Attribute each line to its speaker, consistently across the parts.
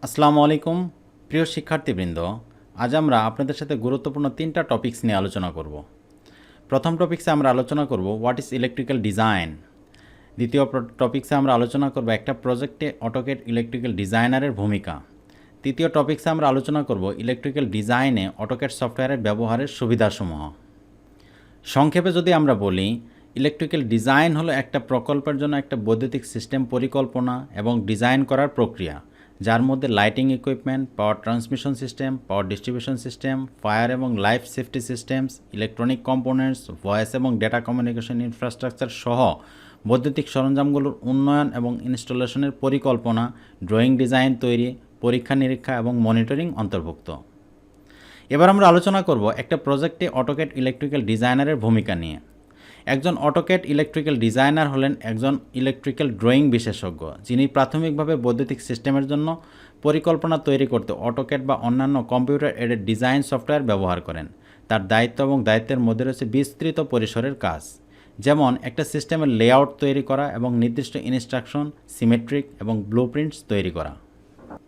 Speaker 1: আসসালামু আলাইকুম প্রিয় শিক্ষার্থীবৃন্দ, আজ আমরা আপনাদের সাথে গুরুত্বপূর্ণ তিনটা টপিকস নিয়ে আলোচনা করব। প্রথম টপিকসে আমরা আলোচনা করব হোয়াট ইজ ইলেকট্রিক্যাল ডিজাইন। দ্বিতীয় টপিকসে আমরা আলোচনা করব একটা প্রজেক্টে অটোক্যাড ইলেকট্রিক্যাল ডিজাইনারের ভূমিকা। তৃতীয় টপিকসে আমরা আলোচনা করব ইলেকট্রিক্যাল ডিজাইনে অটোক্যাড সফটওয়্যারের ব্যবহারের সুবিধাসমূহ। সংক্ষেপে যদি আমরা বলি, ইলেকট্রিক্যাল ডিজাইন হলো একটা প্রকল্পের জন্য একটা বৈদ্যুতিক সিস্টেম পরিকল্পনা এবং ডিজাইন করার প্রক্রিয়া, যার মধ্যে lighting equipment, power transmission system, power distribution system, fire এবং life safety systems, electronic components, voice এবং ডেটা কমিউনিকেশন ইনফ্রাস্ট্রাকচার সহ বৈদ্যুতিক সরঞ্জামগুলোর উন্নয়ন এবং ইনস্টলেশনের পরিকল্পনা, ড্রয়িং ডিজাইন তৈরি, পরীক্ষা নিরীক্ষা এবং মনিটরিং অন্তর্ভুক্ত। এবার আমরা আলোচনা করব একটা প্রজেক্টে অটোক্যাড ইলেকট্রিক্যাল ডিজাইনারের ভূমিকা নিয়ে। একজন অটোক্যাড ইলেকট্রিক্যাল ডিজাইনার হলেন একজন ইলেকট্রিক্যাল ড্রয়িং বিশেষজ্ঞ, যিনি প্রাথমিকভাবে বৈদ্যুতিক সিস্টেমের জন্য পরিকল্পনা তৈরি করতে অটোক্যাড বা অন্যান্য কম্পিউটার এডেড ডিজাইন সফটওয়্যার ব্যবহার করেন। তার দায়িত্ব এবং দায়িত্বের মধ্যে রয়েছে বিস্তৃত পরিসরের কাজ, যেমন একটা সিস্টেমের লেআউট তৈরি করা এবং নির্দিষ্ট ইনস্ট্রাকশন, সিমেট্রিক এবং ব্লুপ্রিন্টস তৈরি করা,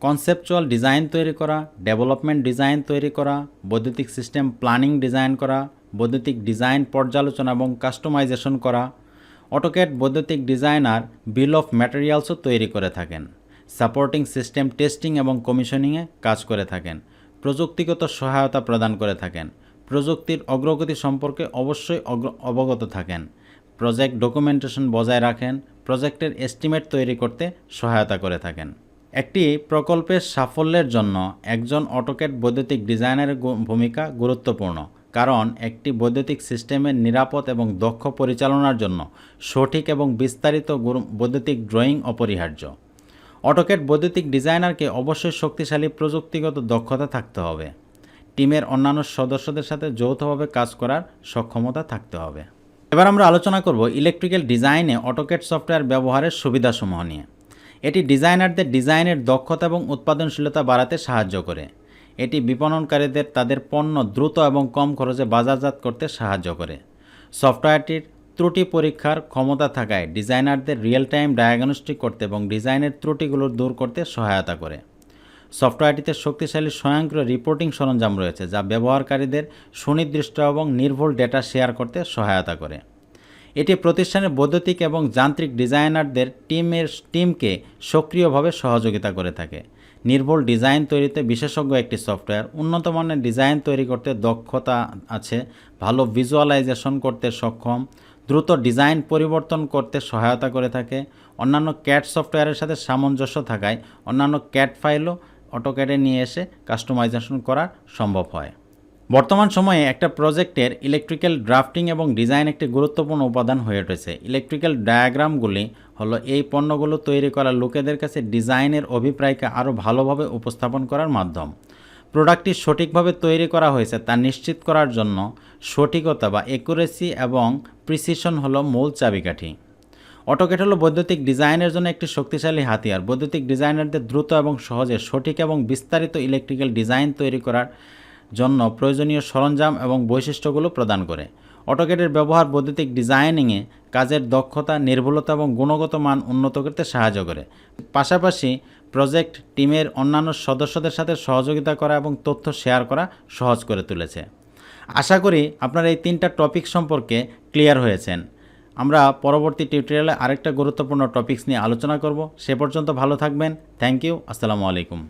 Speaker 1: কনসেপচুয়াল ডিজাইন তৈরি করা, ডেভেলপমেন্ট ডিজাইন তৈরি করা, বৈদ্যুতিক সিস্টেম প্ল্যানিং ডিজাইন করা, বৈদ্যুতিক ডিজাইন পর্যালোচনা এবং কাস্টমাইজেশন করা। অটোক্যাড বৈদ্যুতিক ডিজাইনার বিল অফ ম্যাটেরিয়ালসও তৈরি করে থাকেন, সাপোর্টিং সিস্টেম টেস্টিং এবং কমিশনিংয়ে কাজ করে থাকেন, প্রযুক্তিগত সহায়তা প্রদান করে থাকেন, প্রযুক্তির অগ্রগতি সম্পর্কে অবশ্যই অবগত থাকেন, প্রজেক্ট ডকুমেন্টেশন বজায় রাখেন, প্রজেক্টের এস্টিমেট তৈরি করতে সহায়তা করে থাকেন। একটি প্রকল্পের সাফল্যের জন্য একজন অটোক্যাড বৈদ্যুতিক ডিজাইনারের ভূমিকা গুরুত্বপূর্ণ, কারণ একটি বৈদ্যুতিক সিস্টেমের নিরাপদ এবং দক্ষ পরিচালনার জন্য সঠিক এবং বিস্তারিত বৈদ্যুতিক ড্রয়িং অপরিহার্য। অটোক্যাড বৈদ্যুতিক ডিজাইনারকে অবশ্যই শক্তিশালী প্রযুক্তিগত দক্ষতা থাকতে হবে। টিমের অন্যান্য সদস্যদের সাথে যৌথভাবে কাজ করার সক্ষমতা থাকতে হবে। এবার আমরা আলোচনা করব ইলেকট্রিক্যাল ডিজাইনে অটোক্যাড সফটওয়্যার ব্যবহারের সুবিধাসমূহ নিয়ে। এটি ডিজাইনারদের ডিজাইনের দক্ষতা এবং উৎপাদনশীলতা বাড়াতে সাহায্য করে। এটি বিপণনকারীদের তাদের পণ্য দ্রুত এবং কম খরচে বাজারজাত করতে সাহায্য করে। সফটওয়্যারটির ত্রুটি পরীক্ষার ক্ষমতা থাকায় ডিজাইনারদের রিয়েল টাইম ডায়াগনস্টিক করতে এবং ডিজাইনের ত্রুটিগুলো দূর করতে সহায়তা করে। সফটওয়্যারটিতে শক্তিশালী স্বয়ংক্রিয় রিপোর্টিং সরঞ্জাম রয়েছে, যা ব্যবহারকারীদের সুনির্দিষ্ট এবং নির্ভুল ডেটা শেয়ার করতে সহায়তা করে। এটি প্রতিষ্ঠানের বৈদ্যুতিক এবং যান্ত্রিক ডিজাইনারদের টিমকে সক্রিয়ভাবে সহযোগিতা করে থাকে। নির্ভুল ডিজাইন তৈরিতে বিশেষজ্ঞ একটি সফটওয়্যার, উন্নত মানের ডিজাইন তৈরি করতে দক্ষতা আছে, ভালো ভিজুয়ালাইজেশন করতে সক্ষম, দ্রুত ডিজাইন পরিবর্তন করতে সহায়তা করে থাকে। অন্যান্য ক্যাড সফটওয়্যারের সাথে সামঞ্জস্য থাকায় অন্যান্য ক্যাড ফাইলও অটোক্যাডে নিয়ে এসে কাস্টমাইজেশন করা সম্ভব হয়। বর্তমান সময়ে একটা প্রজেক্টের ইলেকট্রিক্যাল ড্রাফটিং এবং ডিজাইন একটি গুরুত্বপূর্ণ উপাদান হয়ে উঠেছে। ইলেকট্রিক্যাল ডায়াগ্রামগুলি হলো এই পণ্যগুলো তৈরি করা লোকেদের কাছে ডিজাইনের অভিপ্রায়কে আরও ভালোভাবে উপস্থাপন করার মাধ্যম। প্রোডাক্টটি সঠিকভাবে তৈরি করা হয়েছে তা নিশ্চিত করার জন্য সঠিকতা বা অ্যাকুরেসি এবং প্রিসিশন হলো মূল চাবিকাঠি। অটোক্যাড হলো বৈদ্যুতিক ডিজাইনের জন্য একটি শক্তিশালী হাতিয়ার। বৈদ্যুতিক ডিজাইনারদের দ্রুত এবং সহজে সঠিক এবং বিস্তারিত ইলেকট্রিক্যাল ডিজাইন তৈরি করার জন্য প্রয়োজনীয় সরঞ্জাম এবং বৈশিষ্ট্যগুলো প্রদান করে। অটোক্যাডের ব্যবহার বৈদ্যুতিক ডিজাইনিংয়ে কাজের দক্ষতা, নির্ভুলতা এবং গুণগত মান উন্নত করতে সাহায্য করে। পাশাপাশি প্রজেক্ট টিমের অন্যান্য সদস্যদের সাথে সহযোগিতা করা এবং তথ্য শেয়ার করা সহজ করে তুলেছে। আশা করি আপনারা এই তিনটা টপিক সম্পর্কে ক্লিয়ার হয়েছেন। আমরা পরবর্তী টিউটোরিয়ালে আরেকটা গুরুত্বপূর্ণ টপিকস নিয়ে আলোচনা করব। সে পর্যন্ত ভালো থাকবেন। Thank you. আসসালামু আলাইকুম।